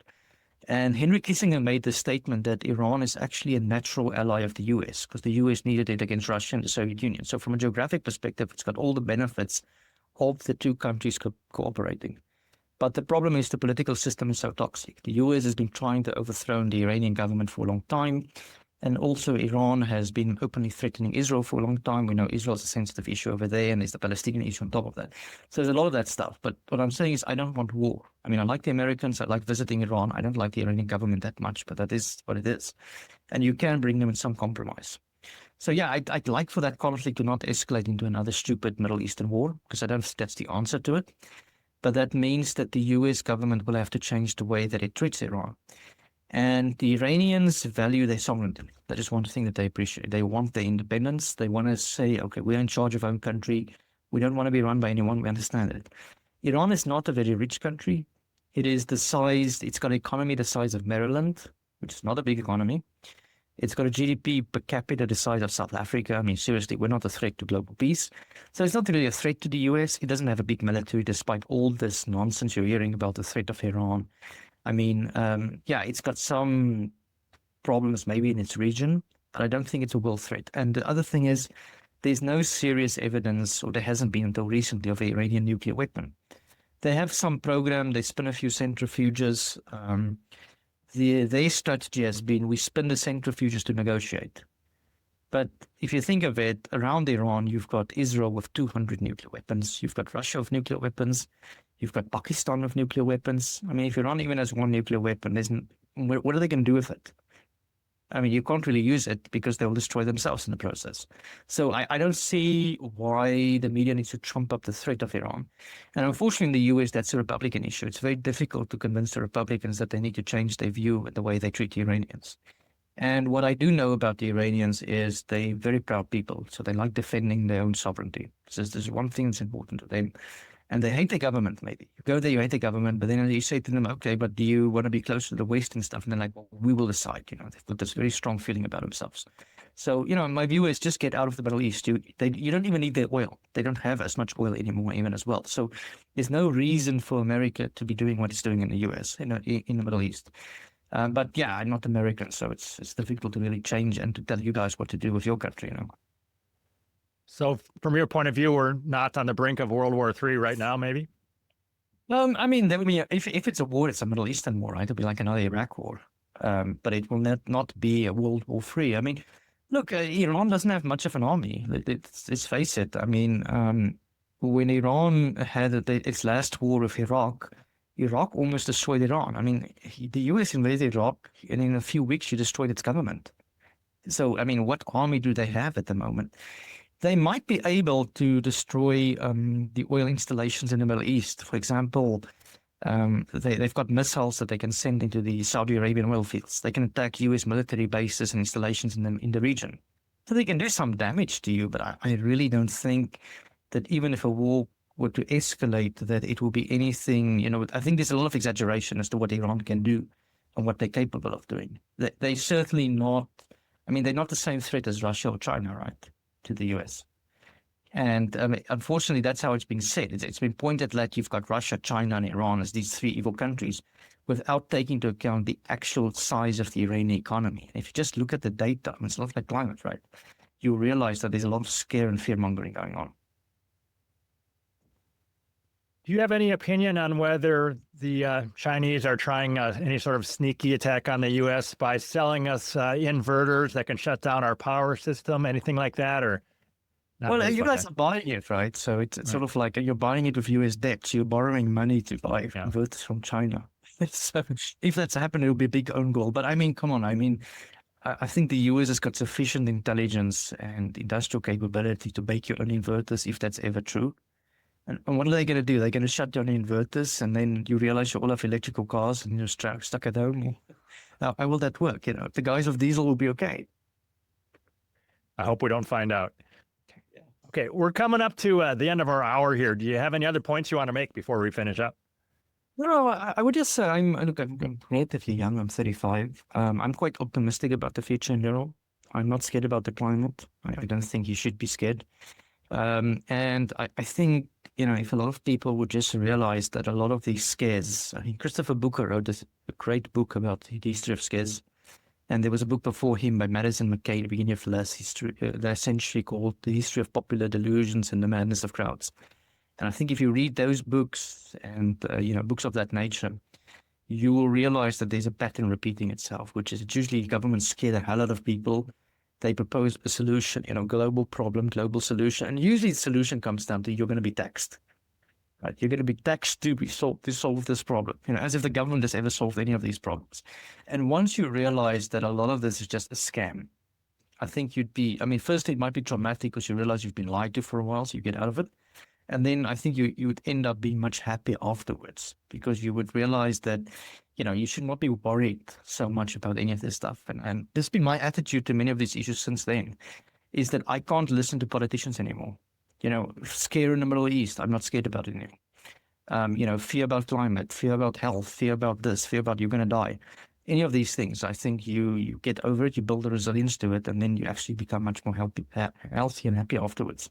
And Henry Kissinger made the statement that Iran is actually a natural ally of the US, because the US needed it against Russia and the Soviet Union. So from a geographic perspective, it's got all the benefits of the two countries cooperating. But the problem is the political system is so toxic. The US has been trying to overthrow the Iranian government for a long time. And also Iran has been openly threatening Israel for a long time. We know Israel is a sensitive issue over there, and there's the Palestinian issue on top of that. So there's a lot of that stuff. But what I'm saying is I don't want war. I mean, I like the Americans. I like visiting Iran. I don't like the Iranian government that much, but that is what it is. And you can bring them in some compromise. So yeah, I'd like for that conflict to not escalate into another stupid Middle Eastern war, because I don't think that's the answer to it. But that means that the US government will have to change the way that it treats Iran. And the Iranians value their sovereignty. That is one thing that they appreciate. They want their independence. They want to say, okay, we're in charge of our own country. We don't want to be run by anyone. We understand it. Iran is not a very rich country. It is the size, it's got an economy the size of Maryland, which is not a big economy. It's got a GDP per capita the size of South Africa. I mean, seriously, we're not a threat to global peace. So it's not really a threat to the US. It doesn't have a big military, despite all this nonsense you're hearing about the threat of Iran. I mean, it's got some problems maybe in its region, but I don't think it's a world threat. And the other thing is, there's no serious evidence, or there hasn't been until recently, of an Iranian nuclear weapon. They have some program, they spin a few centrifuges. Their strategy has been, we spin the centrifuges to negotiate. But if you think of it, around Iran, you've got Israel with 200 nuclear weapons. You've got Russia with nuclear weapons. You've got Pakistan with nuclear weapons. I mean, if Iran even has one nuclear weapon, what are they going to do with it? I mean, you can't really use it because they'll destroy themselves in the process. So I don't see why the media needs to trump up the threat of Iran. And unfortunately, in the US, that's a Republican issue. It's very difficult to convince the Republicans that they need to change their view and the way they treat the Iranians. And what I do know about the Iranians is they're very proud people. So they like defending their own sovereignty. So there's one thing that's important to them. And they hate the government, maybe. You go there, you hate the government, but then you say to them, okay, but do you want to be close to the West and stuff? And they're like, well, we will decide. They've got this very strong feeling about themselves. So, my view is just get out of the Middle East. You don't even need their oil. They don't have as much oil anymore, even as well. So there's no reason for America to be doing what it's doing in the US, in the Middle East. But yeah, I'm not American, so it's difficult to really change and to tell you guys what to do with your country, So from your point of view, we're not on the brink of World War III right now, maybe? I mean, if it's a war, it's a Middle Eastern war, right? It'll be like another Iraq war. But it will not be a World War III. I mean, look, Iran doesn't have much of an army. Let's face it. I mean, when Iran had its last war with Iraq, Iraq almost destroyed Iran. I mean, the US invaded Iraq, and in a few weeks, you destroyed its government. So, I mean, what army do they have at the moment? They might be able to destroy the oil installations in the Middle East. For example, they've got missiles that they can send into the Saudi Arabian oil fields. They can attack US military bases and installations in the region. So they can do some damage to you, but I really don't think that even if a war were to escalate, that it will be anything, I think there's a lot of exaggeration as to what Iran can do and what they're capable of doing. They're certainly not, they're not the same threat as Russia or China, right, to the US. And unfortunately, that's how it's been said. It's been pointed that you've got Russia, China, and Iran as these three evil countries without taking into account the actual size of the Iranian economy. If you just look at the data, it's not like climate, right? You realize that there's a lot of scare and fear-mongering going on. Do you have any opinion on whether the Chinese are trying any sort of sneaky attack on the U.S. by selling us inverters that can shut down our power system, anything like that, or? Well, you guys are buying it, right? So it's right. Sort of like you're buying it with US debt. So you're borrowing money to buy inverters from China. So if that's happened, it'll be a big own goal. But come on. I think the US has got sufficient intelligence and industrial capability to make your own inverters if that's ever true. And what are they going to do? They're going to shut down the inverters, and then you realize you all have electrical cars and you're stuck at home. Now, how will that work? The guys of diesel will be okay. I hope we don't find out. Okay, we're coming up to the end of our hour here. Do you have any other points you want to make before we finish up? No, I would just say I'm relatively young. I'm 35. I'm quite optimistic about the future in general. I'm not scared about the climate. I don't think you should be scared. And I think, if a lot of people would just realize that a lot of these scares, Christopher Booker wrote a great book about the history of scares. And there was a book before him by Madison McKay, the beginning of the century, called The History of Popular Delusions and the Madness of Crowds. And I think if you read those books and, books of that nature, you will realize that there's a pattern repeating itself, which is it's usually governments scare the hell out of people. They propose a solution, global problem, global solution. And usually the solution comes down to you're going to be taxed. Right? You're going to be taxed to solve this problem, as if the government has ever solved any of these problems. And once you realize that a lot of this is just a scam, I think you'd be, firstly, it might be traumatic because you realize you've been lied to for a while, so you get out of it. And then I think you would end up being much happier afterwards because you would realize that, you should not be worried so much about any of this stuff. And this has been my attitude to many of these issues since then, is that I can't listen to politicians anymore. Scare in the Middle East, I'm not scared about it anymore. Fear about climate, fear about health, fear about this, fear about you're going to die. Any of these things, I think you get over it, you build a resilience to it, and then you actually become much more healthy and happy afterwards.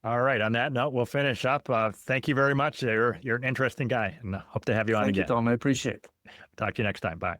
All right. On that note, we'll finish up. Thank you very much. You're an interesting guy, and hope to have you on again. Thank you, Tom. I appreciate it. Talk to you next time. Bye.